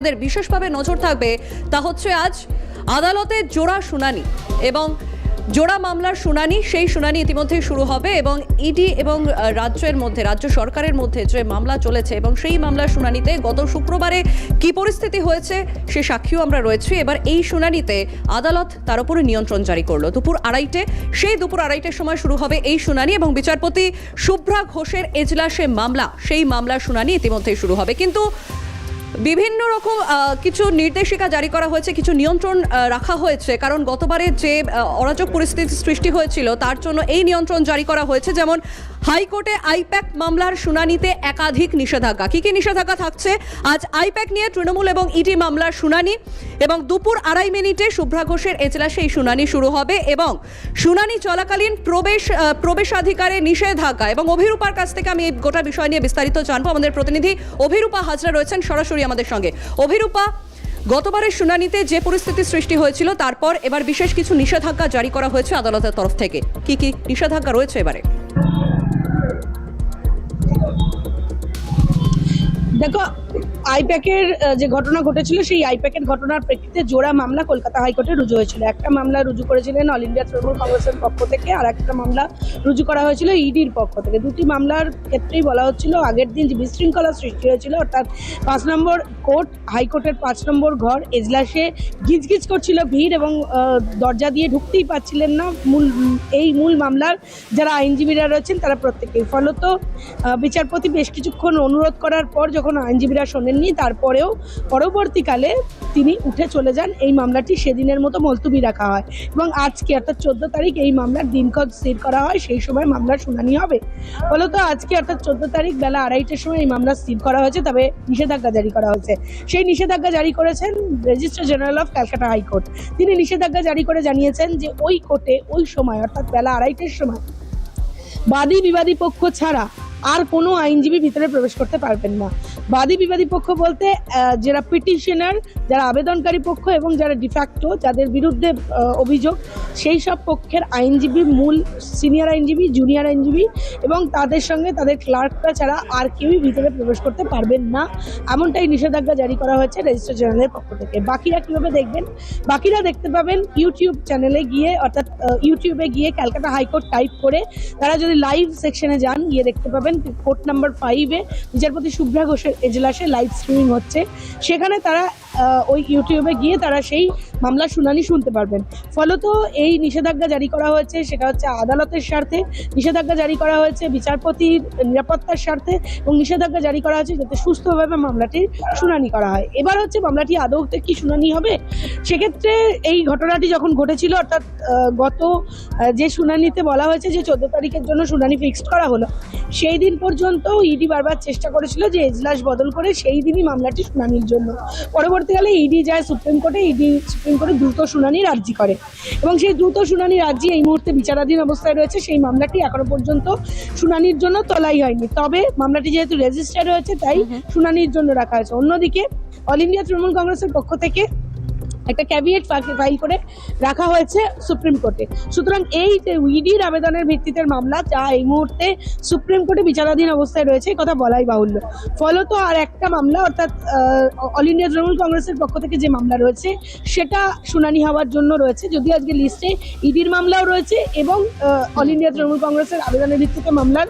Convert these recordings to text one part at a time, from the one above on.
আমাদের বিশেষভাবে নজর থাকবে তা হচ্ছে আজ আদালতের জোড়া শুনানি এবং জোড়া মামলার শুনানি। সেই শুনানি ইতিমধ্যেই শুরু হবে এবং ইডি এবং রাজ্য সরকারের মধ্যে যে মামলা চলেছে এবং সেই মামলার শুনানিতে গত শুক্রবারে কি পরিস্থিতি হয়েছে সে সাক্ষীও আমরা রয়েছি। এবার এই শুনানিতে আদালত তার উপরে নিয়ন্ত্রণ জারি করলো দুপুর আড়াইটে। সেই দুপুর আড়াইটের সময় শুরু হবে এই শুনানি এবং বিচারপতি শুভ্রা ঘোষের এজলাসে মামলা, সেই মামলার শুনানি ইতিমধ্যেই শুরু হবে। কিন্তু বিভিন্ন রকম কিছু নির্দেশিকা জারি করা হয়েছে, কিছু নিয়ন্ত্রণ রাখা হয়েছে, কারণ গতবারে যে অরাজক পরিস্থিতি সৃষ্টি হয়েছিল তার জন্য এই নিয়ন্ত্রণ জারি করা হয়েছে। যেমন হাইকোর্টে আইপ্যাক মামলার শুনানিতে একাধিক নিষেধাজ্ঞা। কি কি নিষেধাজ্ঞা থাকছে? আজ আইপ্যাক নিয়ে তৃণমূল এবং ইডি মামলার শুনানি এবং দুপুর 2:30 শুভ্রা ঘোষের এজলাসে এই শুনানি শুরু হবে এবং শুনানি চলাকালীন প্রবেশাধিকারে নিষেধাজ্ঞা এবং অভিরূপার কাছ থেকে আমি এই গোটা বিষয় নিয়ে বিস্তারিত জানবো। আমাদের প্রতিনিধি অভিরূপা হাজরা রয়েছেন সরাসরি আমাদের সঙ্গে। অভিরূপা, গতবারের শুনানিতে যে পরিস্থিতি সৃষ্টি হয়েছিল তারপর এবার বিশেষ কিছু নিষেধাজ্ঞা জারি করা হয়েছে আদালতের তরফ থেকে। কি কি নিষেধাজ্ঞা রয়েছে এবারে? দেখো, আইপ্যাকের যে ঘটনা ঘটেছিল সেই আইপ্যাকের ঘটনার প্রেক্ষিতে জোড়া মামলা কলকাতা হাইকোর্টে রুজু হয়েছিল। একটা মামলা রুজু করেছিলেন অল ইন্ডিয়া তৃণমূল কংগ্রেসের পক্ষ থেকে, আর একটা মামলা রুজু করা হয়েছিল ইডির পক্ষ থেকে। দুটি মামলার ক্ষেত্রেই বলা হচ্ছিল আগের দিন যে বিশৃঙ্খলা সৃষ্টি হয়েছিল, অর্থাৎ 5 নম্বর কোর্ট, হাইকোর্টের 5 নম্বর ঘর এজলাসে গিজগিজ করছিল ভিড় এবং দরজা দিয়ে ঢুকতেই পারছিলেন না মূল মামলার যারা আইনজীবীরা রয়েছেন তারা প্রত্যেকেই। ফলত বিচারপতি বেশ কিছুক্ষণ অনুরোধ করার পর যখন আইনজীবীরা শোনেননি, তারপরেও পরবর্তীকালে তিনি উঠে চলে যান। এই মামলাটি সেদিনের মতো মুলতবি রাখা হয় এবং আজকে অর্থাৎ 14 তারিখ এই মামলার দিনক্ষণ স্থির করা হয়, সেই সময় মামলার শুনানি হবে। ফলত আজকে অর্থাৎ 14 তারিখ বেলা 2:30টার সময় এই মামলা স্থির করা হয়েছে, তবে নিষেধাজ্ঞা জারি করা হয়েছে। সেই নিষেধাজ্ঞা জারি করেছেন registrar general of Calcutta high court. তিনি নিষেধাজ্ঞা জারি করে জানিয়েছেন যে ওই কোর্টে ওই সময় অর্থাৎ বেলা 2:30টার সময় বাদী বিবাদী পক্ষ ছাড়া আর কোনো আইনজীবী ভিতরে প্রবেশ করতে পারবেন না। বাদী বিবাদী পক্ষ বলতে যারা পিটিশনার, যারা আবেদনকারী পক্ষ এবং যারা ডিফ্যাক্টো, যাদের বিরুদ্ধে অভিযোগ, সেই সব পক্ষের আইনজীবী, মূল সিনিয়র আইনজীবী, জুনিয়র আইনজীবী এবং তাদের সঙ্গে তাদের ক্লার্করা ছাড়া আর কেউই ভিতরে প্রবেশ করতে পারবেন না, এমনটাই নিষেধাজ্ঞা জারি করা হয়েছে রেজিস্ট্রার জেনারেলের পক্ষ থেকে। বাকিরা কীভাবে দেখবেন? বাকিরা দেখতে পাবেন ইউটিউব চ্যানেলে গিয়ে, অর্থাৎ ইউটিউবে গিয়ে ক্যালকাটা হাইকোর্ট টাইপ করে তারা যদি লাইভ সেকশনে যান, গিয়ে দেখতে পাবেন কোর্ট নাম্বার 5-এ বিচারপতি শুভ্রা ঘোষের এজলাসে লাইভ স্ট্রিমিং হচ্ছে। সেখানে তারা ওই ইউটিউবে গিয়ে তারা সেই মামলার শুনানি শুনতে পারবেন। ফলত এই নিষেধাজ্ঞা জারি করা হয়েছে, সেটা হচ্ছে আদালতের স্বার্থে নিষেধাজ্ঞা জারি করা হয়েছে, বিচারপতির নিরাপত্তার স্বার্থে, এবং নিষেধাজ্ঞা জারি করা হয়েছে যাতে সুস্থভাবে মামলাটির শুনানি করা হয়। এবার হচ্ছে মামলাটি আদৌ কি শুনানি হবে, সেক্ষেত্রে এই ঘটনাটি যখন ঘটেছিল, অর্থাৎ গত যে শুনানিতে বলা হয়েছে যে 14 তারিখের জন্য শুনানি ফিক্সড করা হলো, সেই দিন পর্যন্ত ইডি বারবার চেষ্টা করেছিল যে এজলাস বদল করে সেই দিনই মামলাটি শুনানির জন্য। পরবর্তীকালে ইডি যায় সুপ্রিম কোর্টে, সুপ্রিম কোর্টে দ্রুত শুনানির আর্জি করে এবং সেই দ্রুত শুনানির আর্জি এই মুহূর্তে বিচারাধীন অবস্থায় রয়েছে। সেই মামলাটি এখনো পর্যন্ত শুনানির জন্য তোলাই হয়নি, তবে মামলাটি যেহেতু রেজিস্টার হয়েছে তাই শুনানির জন্য রাখা হয়েছে। অন্যদিকে অল ইন্ডিয়া তৃণমূল কংগ্রেসের পক্ষ থেকে একটা ক্যাভিয়েট ফাইল করে রাখা হয়েছে সুপ্রিম কোর্টে। সুতরাং এই যে ইডির আবেদনের ভিত্তিতে মামলা, যা এই মুহূর্তে সুপ্রিম কোর্টে বিচারাধীন অবস্থায় রয়েছে, কথা বলাই বাহুল্য। ফলত আর একটা মামলা, অর্থাৎ অল ইন্ডিয়া তৃণমূল কংগ্রেসের পক্ষ থেকে যে মামলা রয়েছে সেটা শুনানি হওয়ার জন্য রয়েছে, যদিও আজকে লিস্টে ইডির মামলাও রয়েছে এবং অল ইন্ডিয়া তৃণমূল কংগ্রেসের আবেদনের ভিত্তিতে মামলার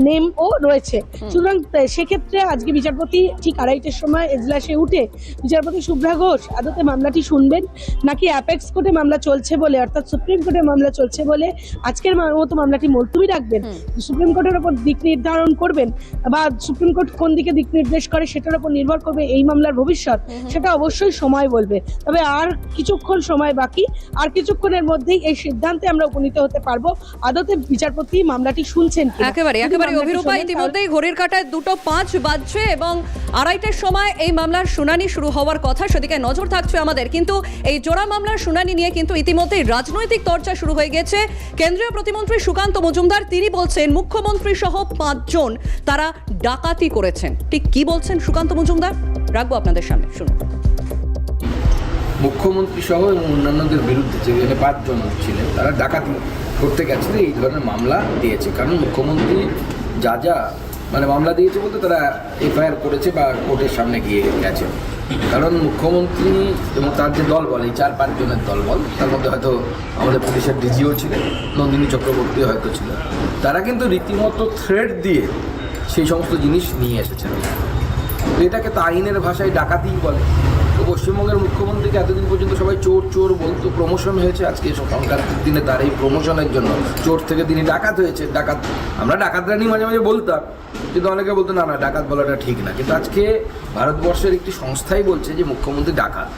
নেমও রয়েছে। সুতরাং সেক্ষেত্রে আজকে বিচারপতি ঠিক 2:30টার সময় এজলাসে উঠে বিচারপতি শুভ্রা ঘোষ আদতে মামলাটি শুনবেন নাকি অ্যাপেক্স কোর্টে মামলা চলছে বলে, অর্থাৎ সুপ্রিম কোর্টে মামলা চলছে বলে আজকের মতো মামলাটি মুলতবি রাখবেন, সুপ্রিম কোর্টের ওপর দিক নির্ধারণ করবেন, বা সুপ্রিম কোর্ট কোন দিকে দিক নির্দেশ করে সেটার উপর নির্ভর করবে এই মামলার ভবিষ্যৎ, সেটা অবশ্যই সময় বলবে। তবে আর কিছুক্ষণ সময় বাকি, আর কিছুক্ষণের মধ্যেই এই সিদ্ধান্তে আমরা উপনীত হতে পারবো আদতে বিচারপতি মামলাটি শুনছেন কিনা। একেবারে অভিরূপা, ইতিমধ্যেই ঘড়ির কাঁটায় 2:05 বাজছে এবং 2:30টার সময় এই মামলার শুনানি শুরু হওয়ার কথা, সেদিকে নজর থাকছে আমাদের। কিন্তু এই জোড়া মামলার শুনানি নিয়ে কিন্তু ইতিমধ্যেই রাজনৈতিক চর্চা শুরু হয়ে গেছে। কেন্দ্রীয় প্রতিমন্ত্রী সুকান্ত মজুমদার তিনি বলছেন মুখ্যমন্ত্রী সহ 5 জন তারা ডাকাতি করেছেন। ঠিক কি বলছেন সুকান্ত মজুমদার, রাখবো আপনাদের সামনে, শুনুন। মুখ্যমন্ত্রী সহ এবং অন্যান্যদের বিরুদ্ধে যেখানে 5 জন ছিলেন তারা ডাকাতি করতে গেছিলেন, এই ধরনের মামলা দিয়েছে। কারণ মুখ্যমন্ত্রী যা মামলা দিয়েছে বলতে তারা এফআইআর করেছে বা কোর্টের সামনে গিয়ে গেছে। কারণ মুখ্যমন্ত্রী এবং তার যে দলবল, এই 4-5 জনের দলবল, তার মধ্যে হয়তো আমাদের পুলিশের ডিজিও ছিলেন, নন্দিনী চক্রবর্তী হয়তো ছিলেন, তারা কিন্তু রীতিমতো থ্রেড দিয়ে সেই সমস্ত জিনিস নিয়ে এসেছেন। তো এটাকে তো আইনের ভাষায় ডাকাতিই বলে। তো পশ্চিমবঙ্গের মুখ্যমন্ত্রীকে এতদিন পর্যন্ত সবাই চোর চোর বলতো, প্রমোশন হয়েছে আজকে সংক্রান্তির দিনে তার এই প্রমোশনের জন্য চোর থেকে তিনি ডাকাত হয়েছে। ডাকাত, আমরা ডাকাত রানী মাঝে মাঝে বলতাম, কিন্তু অনেকে বলতো না না ডাকাত বলাটা ঠিক না। কিন্তু আজকে ভারতবর্ষের একটি সংস্থাই বলছে যে মুখ্যমন্ত্রী ডাকাত,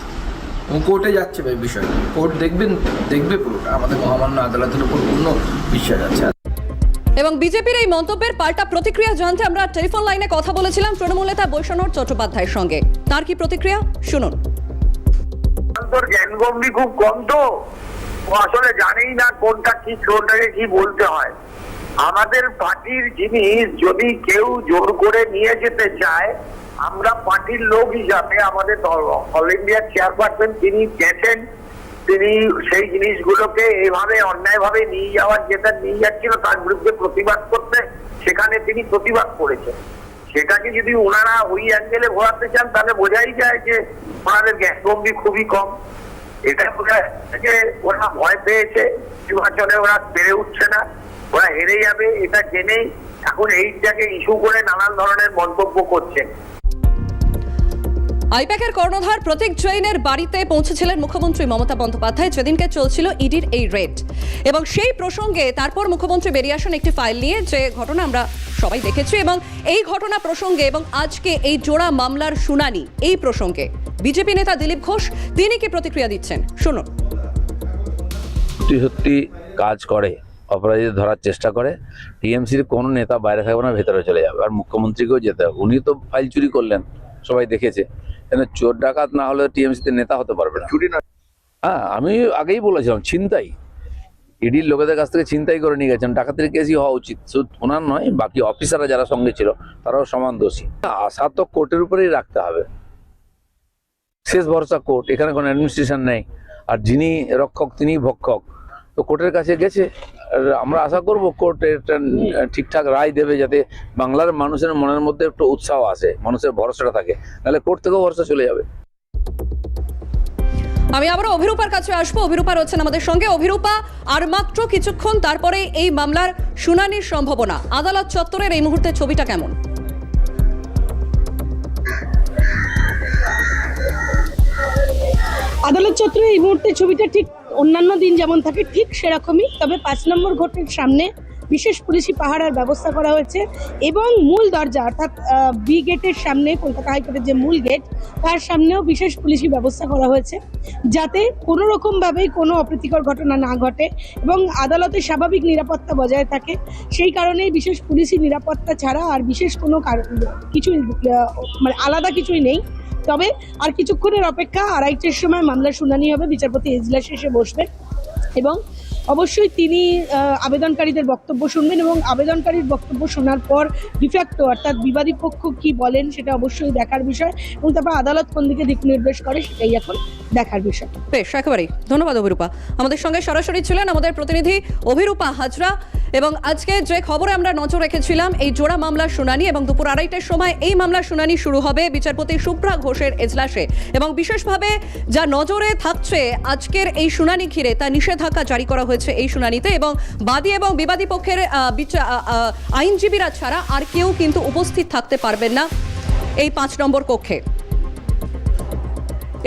এবং কোর্টে যাচ্ছে এই বিষয়টা। কোর্ট দেখবে পুরোটা। আমাদের মহামান্য আদালতের উপর পূর্ণ বিশ্বাস আছে। এবং বিজেপির এই মন্তব্যের পাল্টা প্রতিক্রিয়া জানতে আমরা টেলিফোন লাইনে কথা বলেছিলাম তৃণমূল নেতা বৈষ্ণব চট্টোপাধ্যায়ের সঙ্গে। তার কি প্রতিক্রিয়া শুনুন। তোর জ্ঞানগম্ভীর খুব কম, তো ও আসলে জানেই না কোনটা কি, কোনটাকে কি বলতে হয়। আমাদের পার্টির জিনিস যদি কেউ জোর করে নিয়ে যেতে চায়, আমরা পার্টির লোক হিসাবে আমাদের অল ইন্ডিয়ার চেয়ারপারসন তিনি গেছেন, তিনি সেই জিনিসগুলোকে এভাবে অন্যায়ভাবে নিয়ে যাচ্ছিল তার বিরুদ্ধে প্রতিবাদ করতে, সেখানে তিনি প্রতিবাদ করেছেন। সেটাকে যদি ওনারা ওই অ্যাঙ্গেলে ঘোরাতে চান তাহলে বোঝাই যায় যে ওনাদের জ্ঞানগম্ভীর খুবই কম। এটা যে ওরা ভয় পেয়েছে, নির্বাচনে ওরা পেরে উঠছে না, ওরা হেরে যাবে এটা জেনেই এখন এইটাকে ইস্যু করে নানান ধরনের মন্তব্য করছেন। আইপ্যাকের কর্ণধার প্রতীক জৈনের বাড়িতে পৌঁছেছিলেন মুখ্যমন্ত্রী মমতা বন্দ্যোপাধ্যায় যেদিনকে চলছিল ইডির এই রেড, এবং সেই প্রসঙ্গে তারপর মুখ্যমন্ত্রী বেরিয়ে আসেন একটি ফাইল নিয়ে, যে ঘটনা আমরা সবাই দেখেছি। এবং এই ঘটনা প্রসঙ্গে এবং আজকে এই জোড়া মামলার শুনানি এই প্রসঙ্গে বিজেপি নেতা দিলীপ ঘোষ তিনি কি প্রতিক্রিয়া দিচ্ছেন শুনুন। সত্যি কাজ করে, অপরাধীদের ধরার চেষ্টা করে। টিএমসির কোনো নেতা বাইরে থাকবে না, ভেতরে চলে যাবে। আর মুখ্যমন্ত্রীকেও যেতে হবে, উনি তো ফাইল চুরি করলেন, সবাই দেখেছে। কেন চোর ডাকাত না হলে টিএমসিতে নেতা হতে পারবে না। চুরি না, হ্যাঁ আমি আগেই বলেছিলাম ছিনতাই, ইডির লোকেদের কাছ থেকে ছিনতাই করে নিয়ে গেছেন, ডাকাতির কেসই হওয়া উচিত। শুধু ওনার নয়, বাকি অফিসাররা যারা সঙ্গে ছিল তারাও সমান দোষী। আশা তো কোর্টের উপরেই রাখতে হবে, শেষ ভরসা কোর্ট, এখানে কোনো অ্যাডমিনিস্ট্রেশন নেই। আর যিনি রক্ষক তিনি ভক্ষক, তো কোর্টের কাছে গেছে। আমরা আশা করব কোর্ট একটা ঠিকঠাক রায় দেবে, যাতে বাংলার মানুষের মনের মধ্যে একটু উৎসাহ আসে, মানুষের ভরসাটা থাকে, নাহলে কোর্ট থেকেও ভরসা চলে যাবে। আমি আবার অভিরূপার কাছে আসবো। অভিরূপা রয়েছেন আমাদের সঙ্গে। অভিরূপা, আর মাত্র কিছুক্ষণ তারপরে এই মামলার শুনানির সম্ভাবনা, আদালত চত্বরের এই মুহূর্তে ছবিটা কেমন? আদালত চত্বরে এই মুহূর্তে ছবিটা ঠিক অন্যান্য দিন যেমন থাকে ঠিক সেরকমই, তবে 5 নম্বর ঘাটের সামনে বিশেষ পুলিশি পাহারার ব্যবস্থা করা হয়েছে, এবং মূল দরজা অর্থাৎ বি গেটের সামনে, কলকাতা হাইকোর্টের যে মূল গেট তার সামনেও বিশেষ পুলিশি ব্যবস্থা করা হয়েছে, যাতে কোনো রকমভাবেই কোনো অপ্রীতিকর ঘটনা না ঘটে এবং আদালতের স্বাভাবিক নিরাপত্তা বজায় থাকে। সেই কারণেই বিশেষ পুলিশি নিরাপত্তা ছাড়া আর বিশেষ কোনো কিছুই মানে আলাদা কিছুই নেই। তবে আর কিছুক্ষণের অপেক্ষা, 2:30টার সময় মামলার শুনানি হবে, বিচারপতি এজলাসে এসে বসবেন এবং অবশ্যই তিনি আবেদনকারীদের বক্তব্য শুনবেন, এবং আবেদনকারীর বক্তব্য শোনার পর ডিফ্যাক্টো অর্থাৎ বিবাদী পক্ষ কি বলেন সেটা অবশ্যই দেখার বিষয়, এবং তারপর আদালত কোন দিকে দিক নির্দেশ করে সেটাই এখন দেখার বিষয়। বেশ, একেবারেই ধন্যবাদ অভিরূপা। আমাদের সঙ্গে সরাসরি ছিলেন আমাদের প্রতিনিধি অভিরূপা হাজরা। এবং আজকে যে খবরে আমরা নজর রেখেছিলাম এই জোড়া মামলার শুনানি, এবং দুপুর 2:30টার সময় এই মামলার শুনানি শুরু হবে বিচারপতি শুভ্রা ঘোষের এজলাসে। এবং বিশেষভাবে যা নজরে থাকছে আজকের এই শুনানি ঘিরে, তা নিষেধাজ্ঞা জারি করা হয়েছে এই শুনানিতে, এবং বাদী এবং বিবাদী পক্ষের আইনজীবীরা ছাড়া আর কেউ কিন্তু উপস্থিত থাকতে পারবেন না এই 5 নম্বর কক্ষে।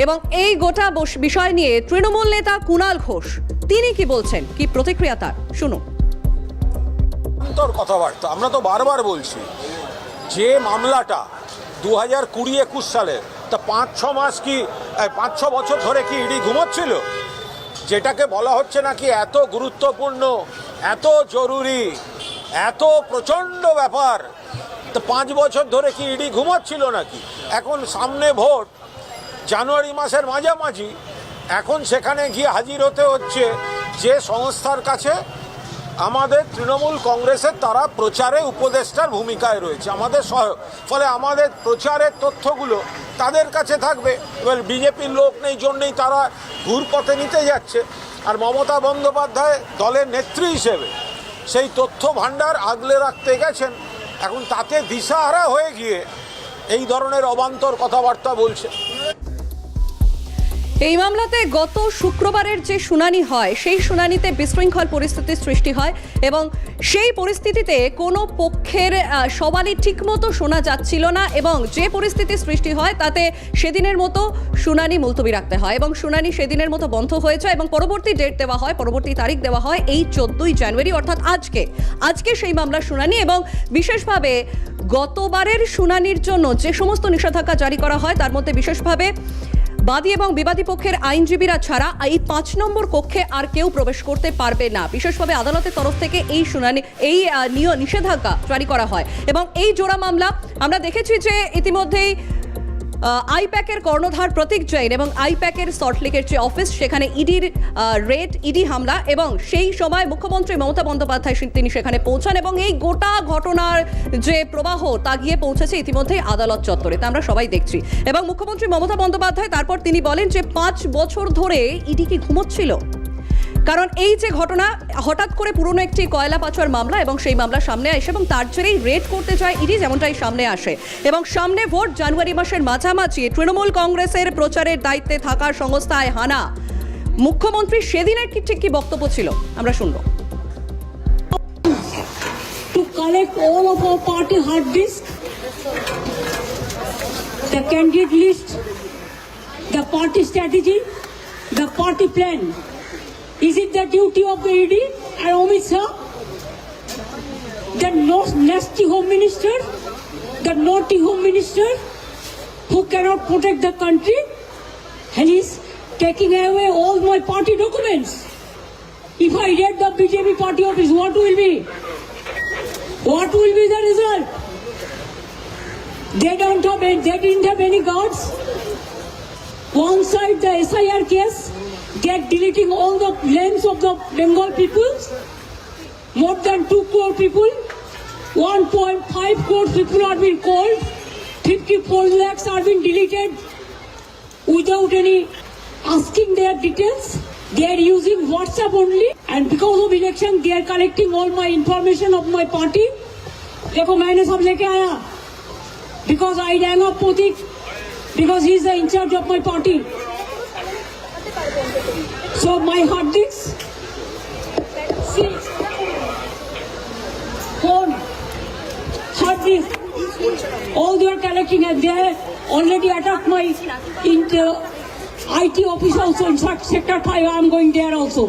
এবং এই গোটা বিষয় নিয়ে তৃণমূল নেতা কুণাল ঘোষ তিনি কি বলছেন, কি প্রতিক্রিয়া তার শুনুন। কথাবার্তা আমরা তো বারবার বলছি যে মামলাটা 2020-21 সালে, তা 5-6 মাস কি 5-6 বছর ধরে কি ইডি ঘুমোচ্ছিল? যেটাকে বলা হচ্ছে নাকি এত গুরুত্বপূর্ণ, এত জরুরি, এত প্রচণ্ড ব্যাপার, তো 5 বছর ধরে কি ইডি ঘুমোচ্ছিল নাকি? এখন সামনে ভোট, জানুয়ারি মাসের মাঝামাঝি, এখন সেখানে গিয়ে হাজির হতে হচ্ছে যে সংস্থার কাছে আমাদের তৃণমূল কংগ্রেসের তারা প্রচারে উপদেষ্টার ভূমিকায় রয়েছে, আমাদের সহায়ক। ফলে আমাদের প্রচারের তথ্যগুলো তাদের কাছে থাকবে। এবার বিজেপির লোক নেই জন্যেই তারা ঘুরপথে নিতে যাচ্ছে। আর মমতা বন্দ্যোপাধ্যায় দলের নেত্রী হিসেবে সেই তথ্য ভাণ্ডার আগলে রাখতে গেছেন, এখন তাতে দিশাহারা হয়ে গিয়ে এই ধরনের অবান্তর কথাবার্তা বলছে। এই মামলাতে গত শুক্রবারের যে শুনানি হয় সেই শুনানিতে বিশৃঙ্খল পরিস্থিতির সৃষ্টি হয় এবং সেই পরিস্থিতিতে কোনো পক্ষের সওয়ালই ঠিকমতো শোনা যাচ্ছিল না এবং যে পরিস্থিতি সৃষ্টি হয় তাতে সেদিনের মতো শুনানি মুলতবি রাখতে হয় এবং শুনানি সেদিনের মতো বন্ধ হয়ে যায় এবং পরবর্তী ডেট দেওয়া হয়, পরবর্তী তারিখ দেওয়া হয় এই 14ই জানুয়ারি, অর্থাৎ আজকে সেই মামলার শুনানি। এবং বিশেষভাবে গতবারের শুনানির জন্য যে সমস্ত নিষেধাজ্ঞা জারি করা হয় তার মধ্যে বিশেষভাবে বাদী এবং বিবাদী পক্ষের আইনজীবীরা ছাড়া এই 5 নম্বর কক্ষে আর কেউ প্রবেশ করতে পারবে না। বিশেষভাবে আদালতের তরফ থেকে এই শুনানি নিষেধাজ্ঞা জারি করা হয় এবং এই জোড়া মামলা আমরা দেখেছি যে ইতিমধ্যেই আইপ্যাকের কর্ণধার প্রতীক জৈন এবং আইপ্যাকের সল্টলেকের যে অফিস সেখানে ইডির ইডি হামলা এবং সেই সময় মুখ্যমন্ত্রী মমতা বন্দ্যোপাধ্যায় তিনি সেখানে পৌঁছান এবং এই গোটা ঘটনার যে প্রবাহ তা গিয়ে পৌঁছেছে ইতিমধ্যেই আদালত চত্বরে, তা আমরা সবাই দেখছি। এবং মুখ্যমন্ত্রী মমতা বন্দ্যোপাধ্যায় তারপর তিনি বলেন যে 5 বছর ধরে ইডি কি ঘুমোচ্ছিল? কারণ এই যে ঘটনা, হঠাৎ করে পুরনো একটি কয়লা পাচার মামলা এবং সেই মামলা সামনে আসে এবং তার জেরেই রেড করতে যায় ইডি, যেমনটাই সামনে আসে। এবং সামনে ভোট, জানুয়ারি মাসের মাঝামাঝি তৃণমূল কংগ্রেসের প্রচারের দায়িত্বে থাকা সংস্থায় হানা। মুখ্যমন্ত্রী সেদিনের ঠিক কি বক্তব্য ছিল আমরা শুনবো। To collect all of our party hard disk, the candidate list, the party strategy, the party plan. Is it the duty of the ED and Amit Shah, the nasty home minister, the naughty home minister who cannot protect the country and is taking away all my party documents? If I raid the BJP party office, what will be? What will be the result? They didn't have any guards. One side the SIR case, they are deleting all the names of the Bengal people. More than 2 crore people, 1.5 crore people are being called. 54 lakhs are being deleted without any asking their details. They are using WhatsApp only, and because of election, they are collecting all my information of my party. देखो मैंने सब लेके आया because I rang up Pratik because he is the in charge of my party. So my hard disk, see, phone, hard disk, all they are collecting, and they have already attacked my IT office also. In fact, sector 5, I am going there also.